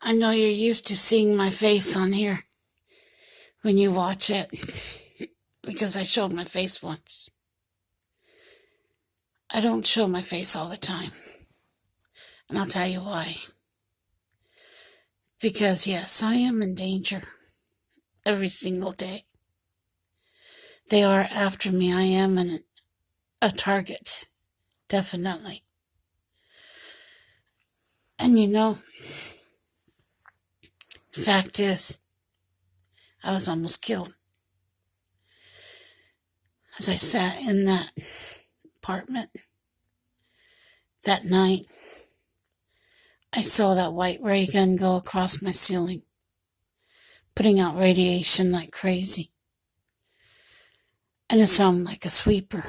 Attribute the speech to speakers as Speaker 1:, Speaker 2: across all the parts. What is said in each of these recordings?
Speaker 1: I know you're used to seeing my face on here when you watch it, because I showed my face once. I don't show my face all the time, and I'll tell you why. Because yes, I am in danger every single day. They are after me. I am a target, definitely. And the fact is, I was almost killed as I sat in that apartment that night. I saw that white ray gun go across my ceiling, putting out radiation like crazy. And it sounded like a sweeper,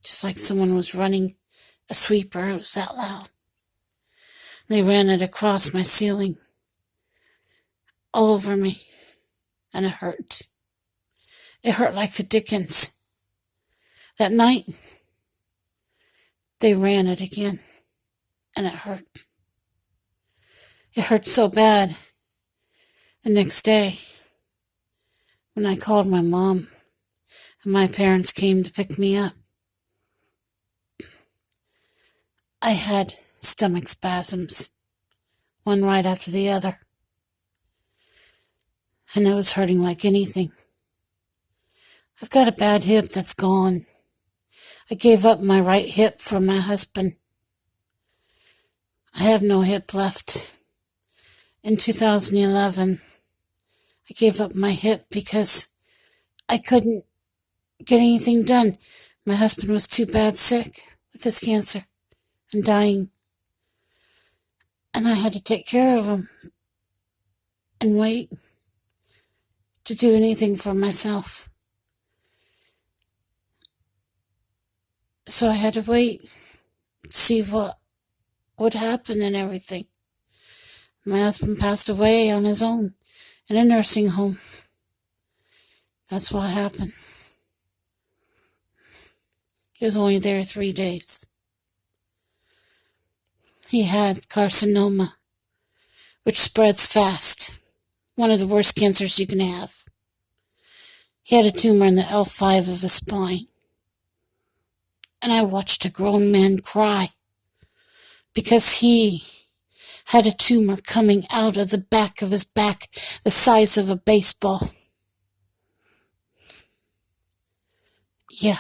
Speaker 1: just like someone was running a sweeper. It was that loud. They ran it across my ceiling, all over me, and it hurt. It hurt like the dickens. That night, they ran it again, and it hurt. It hurt so bad. The next day, when I called my mom, and my parents came to pick me up, I had stomach spasms, one right after the other. And it was hurting like anything. I've got a bad hip that's gone. I gave up my right hip for my husband. I have no hip left. In 2011, I gave up my hip because I couldn't get anything done. My husband was too bad sick with his cancer and dying. And I had to take care of him and wait to do anything for myself. So I had to wait, see what would happen and everything. My husband passed away on his own in a nursing home. That's what happened. He was only there 3 days. He had carcinoma, which spreads fast. One of the worst cancers you can have. He had a tumor in the L5 of his spine. And I watched a grown man cry because he had a tumor coming out of the back of his back, the size of a baseball. Yeah.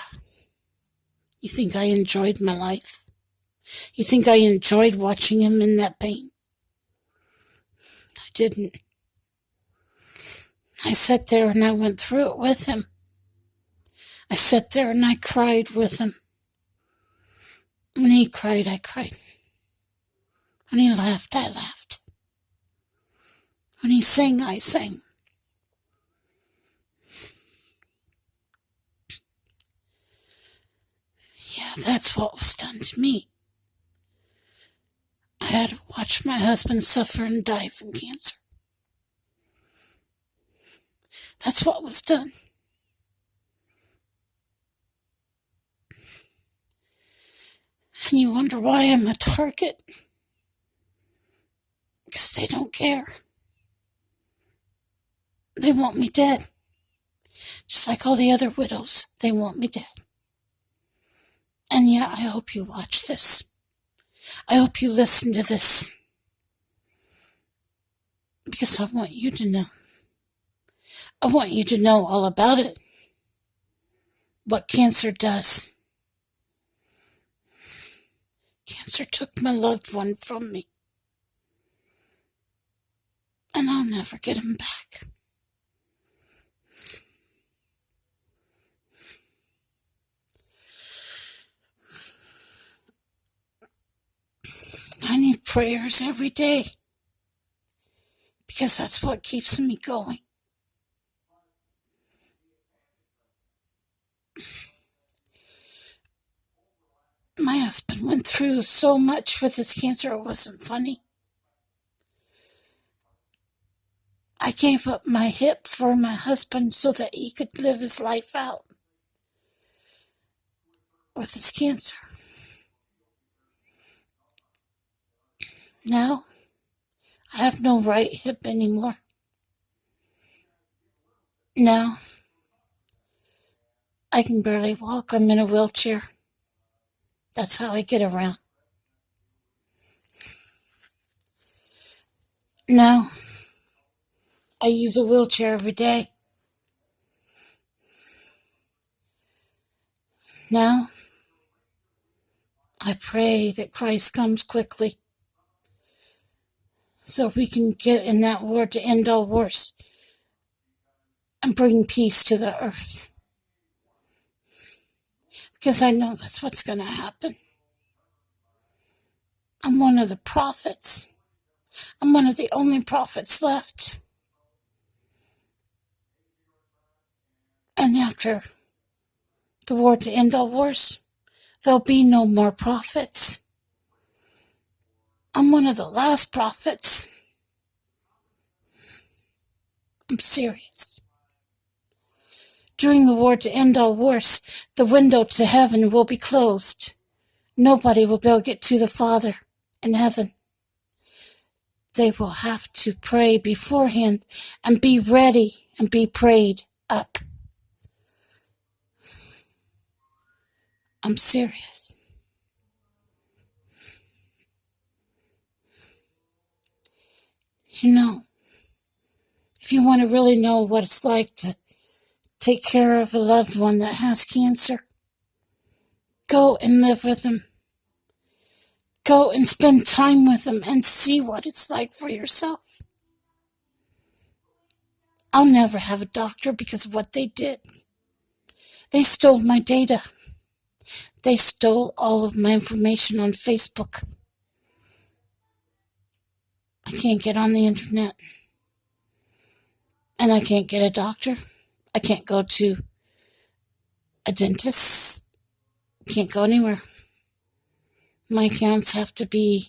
Speaker 1: You think I enjoyed my life? You think I enjoyed watching him in that pain? I didn't. I sat there and I went through it with him. I sat there and I cried with him. When he cried, I cried. When he laughed, I laughed. When he sang, I sang. Yeah, that's what was done to me. I had to watch my husband suffer and die from cancer. That's what was done. And you wonder why I'm a target? Because they don't care. They want me dead. Just like all the other widows, they want me dead. And yeah, I hope you watch this. I hope you listen to this. Because I want you to know. I want you to know all about it. What cancer does. Cancer took my loved one from me. And I'll never get him back. I need prayers every day. Because that's what keeps me going. My husband went through so much with his cancer, it wasn't funny. I gave up my hip for my husband so that he could live his life out with his cancer. Now, I I have no right hip anymore. Now, I can barely walk. I'm in a wheelchair. That's how I get around. Now, I use a wheelchair every day. Now, I pray that Christ comes quickly so we can get in that war to end all wars and bring peace to the earth. Because I know that's what's going to happen. I'm one of the prophets. I'm one of the only prophets left. And after the war to end all wars, there'll be no more prophets. I'm one of the last prophets. I'm serious. During the war to end all wars, the window to heaven will be closed. Nobody will be able to get to the Father in heaven. They will have to pray beforehand and be ready and be prayed up. I'm serious. You know, if you want to really know what it's like to take care of a loved one that has cancer, go and live with them. Go and spend time with them and see what it's like for yourself. I'll never have a doctor because of what they did. They stole my data. They stole all of my information on Facebook. I can't get on the internet. And I can't get a doctor. I can't go to a dentist. Can't go anywhere. My accounts have to be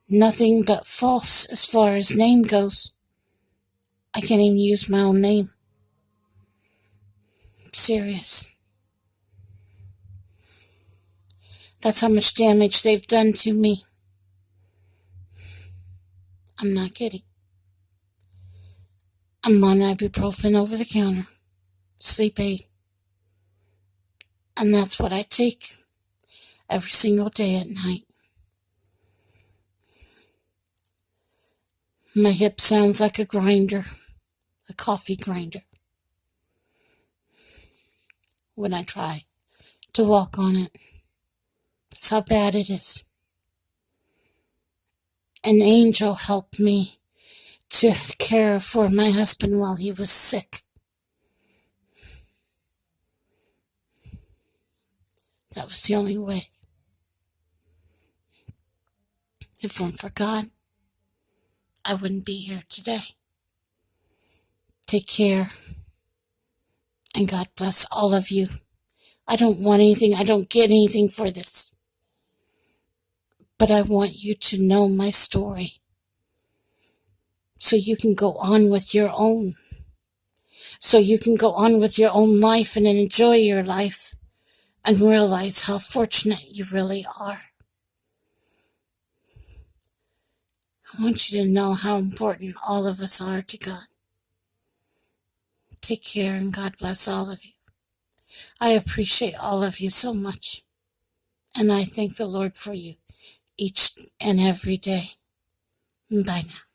Speaker 1: nothing but false as far as name goes. I can't even use my own name. I'm serious. That's how much damage they've done to me. I'm not kidding. I'm on ibuprofen over the counter, sleep aid. And that's what I take every single day at night. My hip sounds like a grinder, a coffee grinder, when I try to walk on it. That's how bad it is. An angel helped me to care for my husband while he was sick. That was the only way. If it weren't for God, I wouldn't be here today. Take care, and God bless all of you. I don't want anything, I don't get anything for this. But I want you to know my story so you can go on with your own. So you can go on with your own life and enjoy your life and realize how fortunate you really are. I want you to know how important all of us are to God. Take care and God bless all of you. I appreciate all of you so much. And I thank the Lord for you each and every day. Bye now.